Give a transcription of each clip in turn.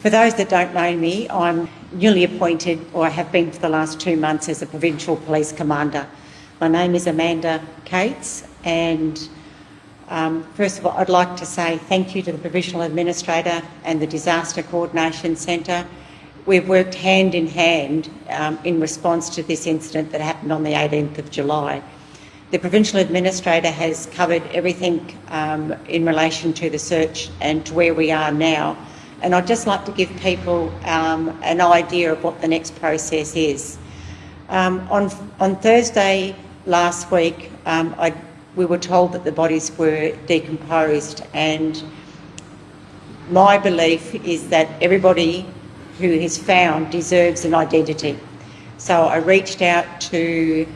For those that don't know me, I'm newly appointed, or I have been for the last 2 months, as a Provincial Police Commander. My name is Amanda Cates, and first of all, I'd like to say thank you to the Provincial Administrator and the Disaster Coordination Centre. We've worked hand in hand in response to this incident that happened on the 18th of July. The Provincial Administrator has covered everything in relation to the search and to where we are now. And I'd just like to give people an idea of what the next process is. On Thursday last week, we were told that the bodies were decomposed, and my belief is that everybody who is found deserves an identity. So I reached out to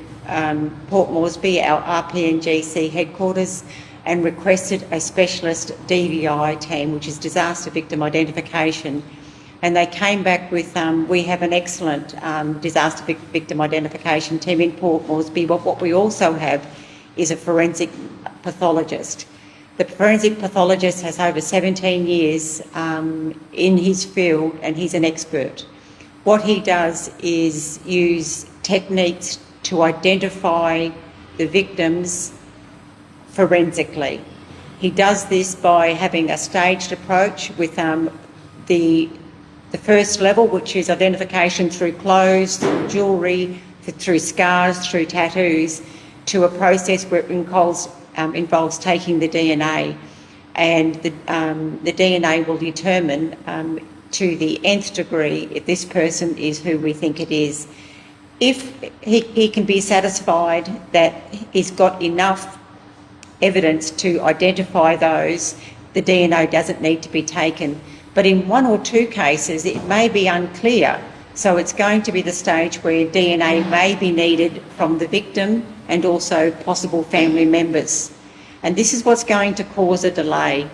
Port Moresby, our RPNGC headquarters, and requested a specialist DVI team, which is Disaster Victim Identification. And they came back with, we have an excellent disaster victim identification team in Port Moresby, but what we also have is a forensic pathologist. The forensic pathologist has over 17 years in his field, and he's an expert. What he does is use techniques to identify the victims forensically. He does this by having a staged approach with the first level, which is identification through clothes, through jewellery, through scars, through tattoos, to a process where it involves taking the DNA, and the DNA will determine to the nth degree if this person is who we think it is. If he can be satisfied that he's got enough evidence to identify those, the DNA doesn't need to be taken. But in 1 or 2 cases, it may be unclear. So it's going to be the stage where DNA may be needed from the victim and also possible family members. And this is what's going to cause a delay.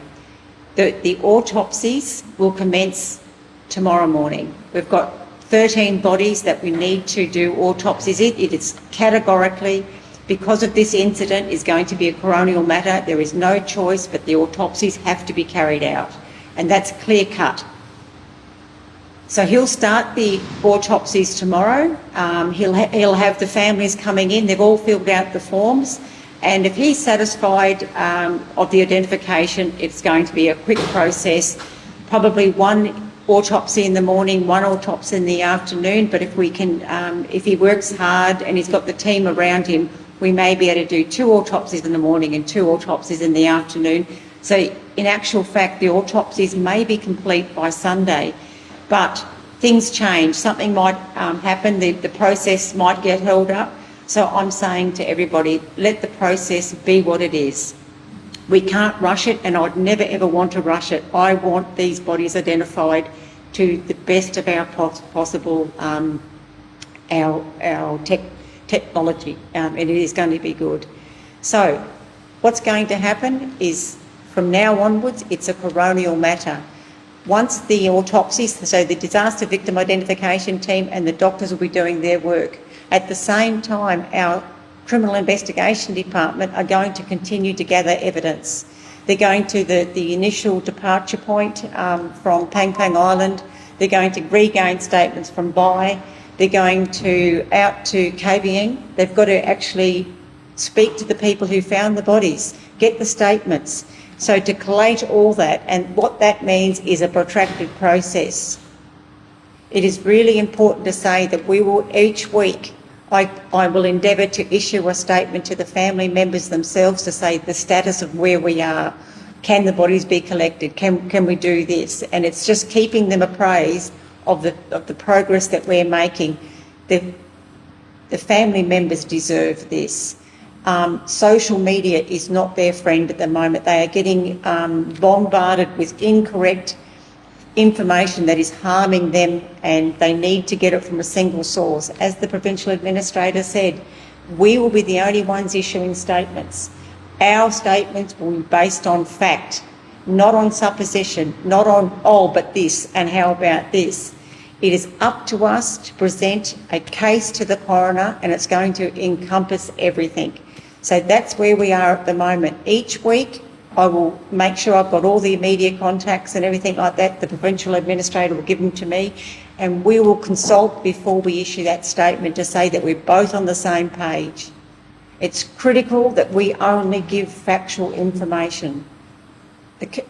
The autopsies will commence tomorrow morning. We've got 13 bodies that we need to do autopsies. It is categorically, because of this incident, is going to be a coronial matter. There is no choice, but the autopsies have to be carried out. And that's clear cut. So he'll start the autopsies tomorrow. He'll have the families coming in. They've all filled out the forms. And if he's satisfied of the identification, it's going to be a quick process, probably 1 autopsy in the morning, 1 autopsy in the afternoon. But if we can, if he works hard and he's got the team around him, we may be able to do 2 autopsies in the morning and 2 autopsies in the afternoon. So in actual fact, the autopsies may be complete by Sunday, but things change. Something might happen, the process might get held up. So I'm saying to everybody, let the process be what it is. We can't rush it, and I'd never ever want to rush it. I want these bodies identified to the best of our possible technology, and it is going to be good. So what's going to happen is, from now onwards, it's a coronial matter. Once the autopsies, so the disaster victim identification team and the doctors will be doing their work. At the same time, our criminal investigation department are going to continue to gather evidence. They're going to the initial departure point from Pang Pang Island. They're going to regain statements from Bai. They're going to out to KBN. They've got to actually speak to the people who found the bodies, get the statements. So to collate all that, and what that means is a protracted process. It is really important to say that we will, each week, I will endeavour to issue a statement to the family members themselves to say the status of where we are. Can the bodies be collected? Can we do this? And it's just keeping them appraised of the progress that we're making. The family members deserve this. Social media is not their friend at the moment. They are getting bombarded with incorrect information that is harming them, and they need to get it from a single source. As the Provincial Administrator said, we will be the only ones issuing statements. Our statements will be based on fact, not on supposition, not on, oh, but this, and how about this. It is up to us to present a case to the coroner, and it's going to encompass everything. So that's where we are at the moment. Each week I will make sure I've got all the immediate contacts and everything like that. The provincial administrator will give them to me, and we will consult before we issue that statement to say that we're both on the same page. It's critical that we only give factual information.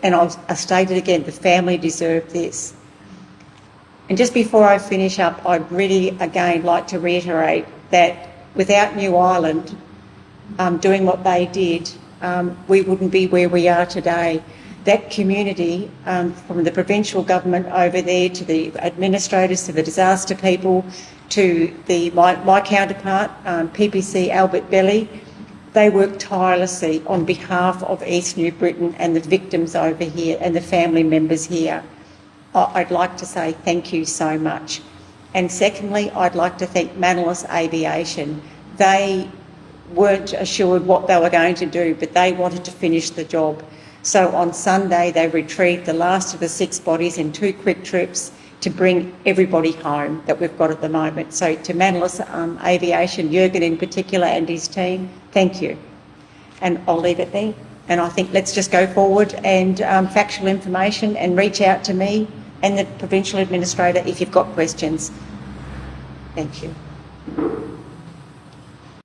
And I state it again, the family deserve this. And just before I finish up, I'd really, again, like to reiterate that without New Ireland doing what they did, we wouldn't be where we are today. That community, from the provincial government over there to the administrators, to the disaster people, to my counterpart, PPC Albert Belly, they worked tirelessly on behalf of East New Britain and the victims over here and the family members here. I'd like to say thank you so much. And secondly, I'd like to thank Manalus Aviation. They weren't assured what they were going to do, but they wanted to finish the job. So on Sunday, they retrieved the last of the 6 bodies in 2 quick trips to bring everybody home that we've got at the moment. So to Manalus Aviation, Jürgen in particular and his team, thank you. And I'll leave it there. And I think let's just go forward and factual information, and reach out to me and the provincial administrator if you've got questions. Thank you.